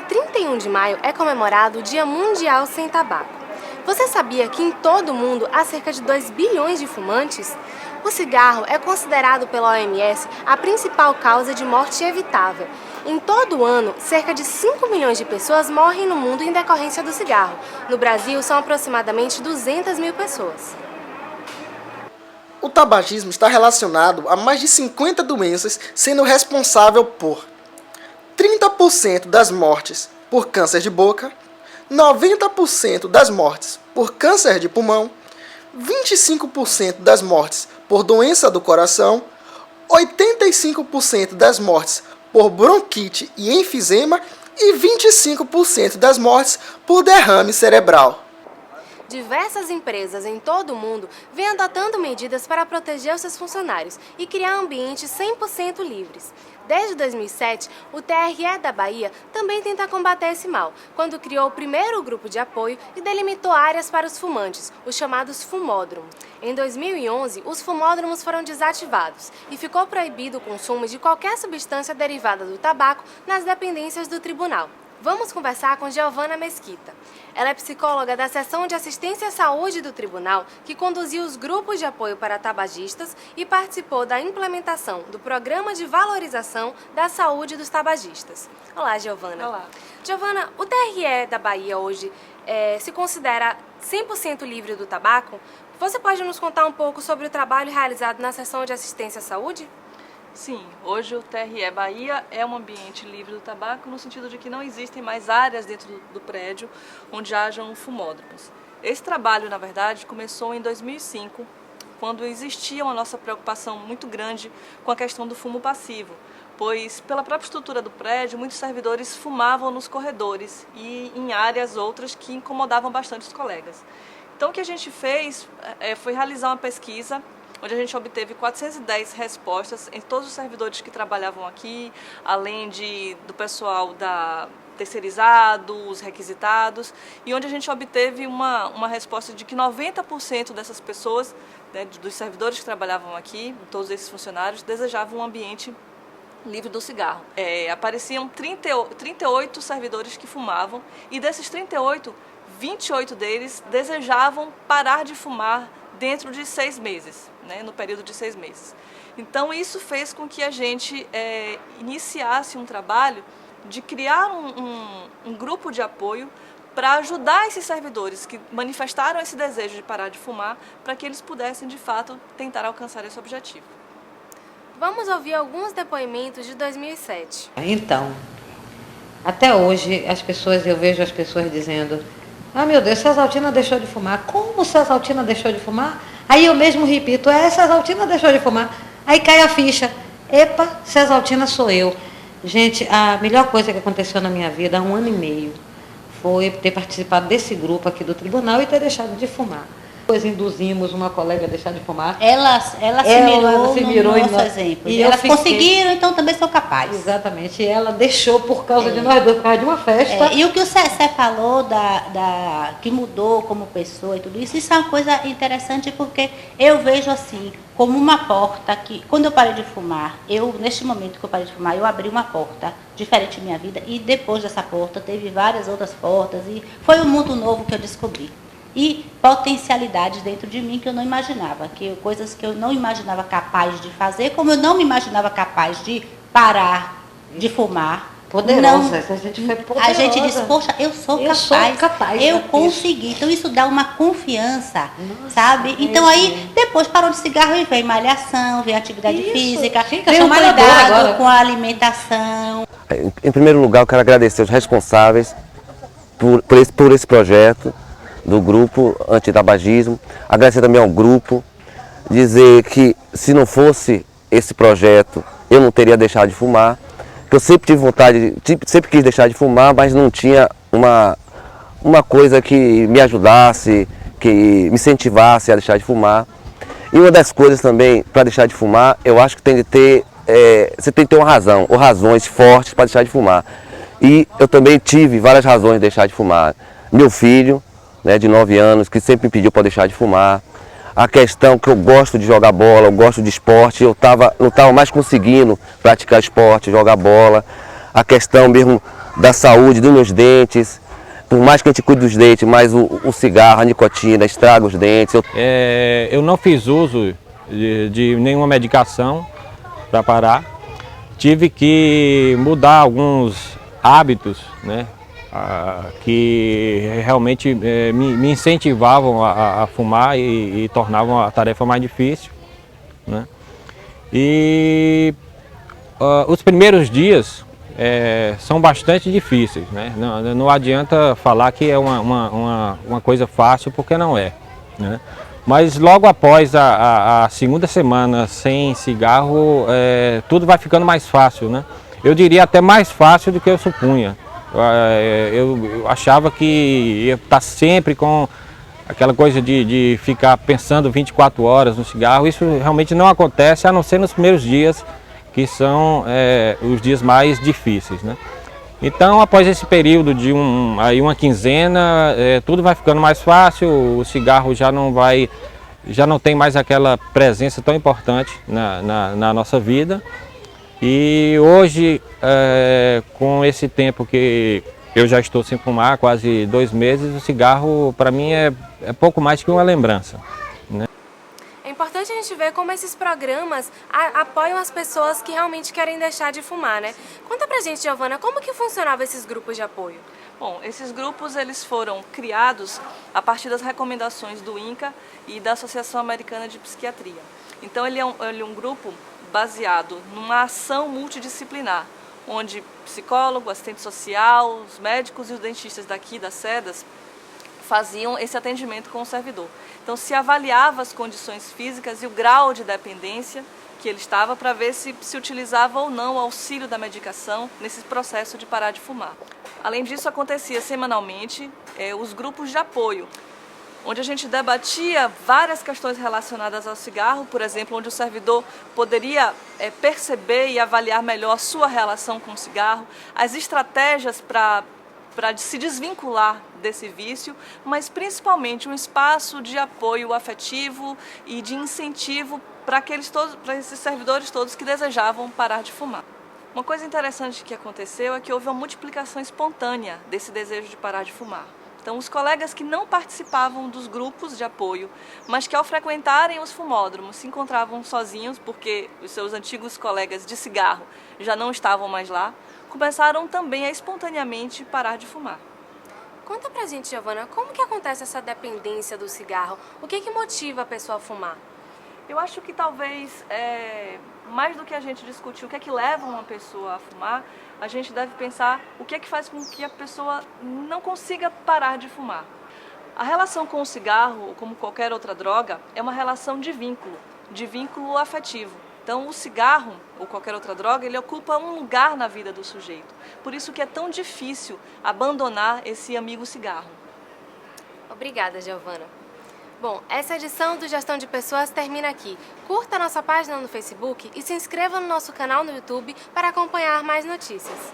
dia 31 de maio é comemorado o Dia Mundial Sem Tabaco. Você sabia que em todo o mundo há cerca de 2 bilhões de fumantes? O cigarro é considerado pela OMS a principal causa de morte evitável. Em todo o ano, cerca de 5 milhões de pessoas morrem no mundo em decorrência do cigarro. No Brasil, são aproximadamente 200 mil pessoas. O tabagismo está relacionado a mais de 50 doenças, sendo responsável por 30% das mortes por câncer de boca, 90% das mortes por câncer de pulmão, 25% das mortes por doença do coração, 85% das mortes por bronquite e enfisema e 25% das mortes por derrame cerebral. Diversas empresas em todo o mundo vêm adotando medidas para proteger os seus funcionários e criar ambientes 100% livres. Desde 2007, o TRE da Bahia também tenta combater esse mal, quando criou o primeiro grupo de apoio e delimitou áreas para os fumantes, os chamados fumódromos. Em 2011, os fumódromos foram desativados e ficou proibido o consumo de qualquer substância derivada do tabaco nas dependências do tribunal. Vamos conversar com Giovana Mesquita. Ela é psicóloga da Seção de Assistência à Saúde do Tribunal, que conduziu os grupos de apoio para tabagistas e participou da implementação do Programa de Valorização da Saúde dos Tabagistas. Olá, Giovana. Olá. Giovana, o TRE da Bahia hoje se considera 100% livre do tabaco? Você pode nos contar um pouco sobre o trabalho realizado na Seção de Assistência à Saúde? Sim, hoje o TRE Bahia é um ambiente livre do tabaco no sentido de que não existem mais áreas dentro do prédio onde hajam fumódromos. Esse trabalho, na verdade, começou em 2005, quando existia uma nossa preocupação muito grande com a questão do fumo passivo, pois pela própria estrutura do prédio, muitos servidores fumavam nos corredores e em áreas outras que incomodavam bastante os colegas. Então o que a gente fez foi realizar uma pesquisa onde a gente obteve 410 respostas em todos os servidores que trabalhavam aqui, além do pessoal terceirizado, os requisitados, e onde a gente obteve uma resposta de que 90% dessas pessoas, né, dos servidores que trabalhavam aqui, todos esses funcionários, desejavam um ambiente livre do cigarro. Apareciam 38 servidores que fumavam, e desses 38, 28 deles desejavam parar de fumar dentro de 6 meses, né, no período de 6 meses. Então isso fez com que a gente iniciasse um trabalho de criar um grupo de apoio para ajudar esses servidores que manifestaram esse desejo de parar de fumar, para que eles pudessem de fato tentar alcançar esse objetivo. Vamos ouvir alguns depoimentos de 2007. Então, até hoje eu vejo as pessoas dizendo: ah, meu Deus, Cesaltina deixou de fumar. Como Cesaltina deixou de fumar? Aí eu mesmo repito: Cesaltina deixou de fumar. Aí cai a ficha: epa, Cesaltina sou eu. Gente, a melhor coisa que aconteceu na minha vida há 1 ano e meio foi ter participado desse grupo aqui do tribunal e ter deixado de fumar. Depois induzimos uma colega a deixar de fumar. Ela se mirou no nosso exemplo. E elas conseguiram, então também são capazes. Exatamente. E ela deixou por causa de nós dois, por causa de uma festa. E o que o Cessé falou que mudou como pessoa e tudo isso é uma coisa interessante, porque eu vejo assim, como uma porta que, quando eu parei de fumar, neste momento que eu parei de fumar, eu abri uma porta diferente na minha vida, e depois dessa porta teve várias outras portas, e foi um mundo novo que eu descobri. E potencialidades dentro de mim que eu não imaginava, coisas que eu não imaginava capaz de fazer, como eu não me imaginava capaz de parar de fumar. Poderosa, a gente foi poderosa. A gente diz: poxa, eu sou capaz, eu consegui. Então isso dá uma confiança, sabe? Então aí, depois parou de cigarro e vem malhação, vem atividade física, vem o cuidado com a alimentação. Em primeiro lugar, eu quero agradecer os responsáveis por esse projeto do grupo antitabagismo, agradecer também ao grupo, dizer que se não fosse esse projeto eu não teria deixado de fumar, que eu sempre tive vontade, sempre quis deixar de fumar, mas não tinha uma coisa que me ajudasse, que me incentivasse a deixar de fumar. E uma das coisas também para deixar de fumar, eu acho que tem de ter, você tem que ter uma razão, ou razões fortes para deixar de fumar. E eu também tive várias razões de deixar de fumar. Meu filho, né, de 9 anos, que sempre me pediu para deixar de fumar. A questão que eu gosto de jogar bola, eu gosto de esporte, não estava mais conseguindo praticar esporte, jogar bola. A questão mesmo da saúde dos meus dentes. Por mais que a gente cuide dos dentes, mas o cigarro, a nicotina, estraga os dentes. Eu não fiz uso de nenhuma medicação para parar. Tive que mudar alguns hábitos, né, que realmente me incentivavam a fumar e tornavam a tarefa mais difícil, né. E os primeiros dias são bastante difíceis, né? Não adianta falar que é uma coisa fácil, porque não é, né? Mas logo após a segunda semana sem cigarro, tudo vai ficando mais fácil, né? Eu diria até mais fácil do que eu supunha. Eu achava que ia estar sempre com aquela coisa de ficar pensando 24 horas no cigarro. Isso realmente não acontece, a não ser nos primeiros dias, que são os dias mais difíceis, né? Então, após esse período de uma quinzena, tudo vai ficando mais fácil, o cigarro já não tem mais aquela presença tão importante na nossa vida. E hoje, com esse tempo que eu já estou sem fumar, quase 2 meses, o cigarro para mim é pouco mais que uma lembrança, né? É importante a gente ver como esses programas apoiam as pessoas que realmente querem deixar de fumar, né? Conta pra gente, Giovana, como que funcionavam esses grupos de apoio? Bom, esses grupos eles foram criados a partir das recomendações do INCA e da Associação Americana de Psiquiatria. Então ele é um grupo baseado numa ação multidisciplinar, onde psicólogo, assistente social, os médicos e os dentistas daqui das sedas faziam esse atendimento com o servidor. Então se avaliava as condições físicas e o grau de dependência que ele estava para ver se utilizava ou não o auxílio da medicação nesse processo de parar de fumar. Além disso, acontecia semanalmente os grupos de apoio, onde a gente debatia várias questões relacionadas ao cigarro, por exemplo, onde o servidor poderia perceber e avaliar melhor a sua relação com o cigarro, as estratégias para se desvincular desse vício, mas principalmente um espaço de apoio afetivo e de incentivo para esses servidores todos que desejavam parar de fumar. Uma coisa interessante que aconteceu é que houve uma multiplicação espontânea desse desejo de parar de fumar. Então, os colegas que não participavam dos grupos de apoio, mas que ao frequentarem os fumódromos se encontravam sozinhos, porque os seus antigos colegas de cigarro já não estavam mais lá, começaram também a espontaneamente parar de fumar. Conta pra gente, Giovana, como que acontece essa dependência do cigarro? O que motiva a pessoa a fumar? Eu acho que talvez, mais do que a gente discutir o que é que leva uma pessoa a fumar, a gente deve pensar o que é que faz com que a pessoa não consiga parar de fumar. A relação com o cigarro, ou como qualquer outra droga, é uma relação de vínculo afetivo. Então, o cigarro, ou qualquer outra droga, ele ocupa um lugar na vida do sujeito. Por isso que é tão difícil abandonar esse amigo cigarro. Obrigada, Giovana. Bom, essa edição do Gestão de Pessoas termina aqui. Curta a nossa página no Facebook e se inscreva no nosso canal no YouTube para acompanhar mais notícias.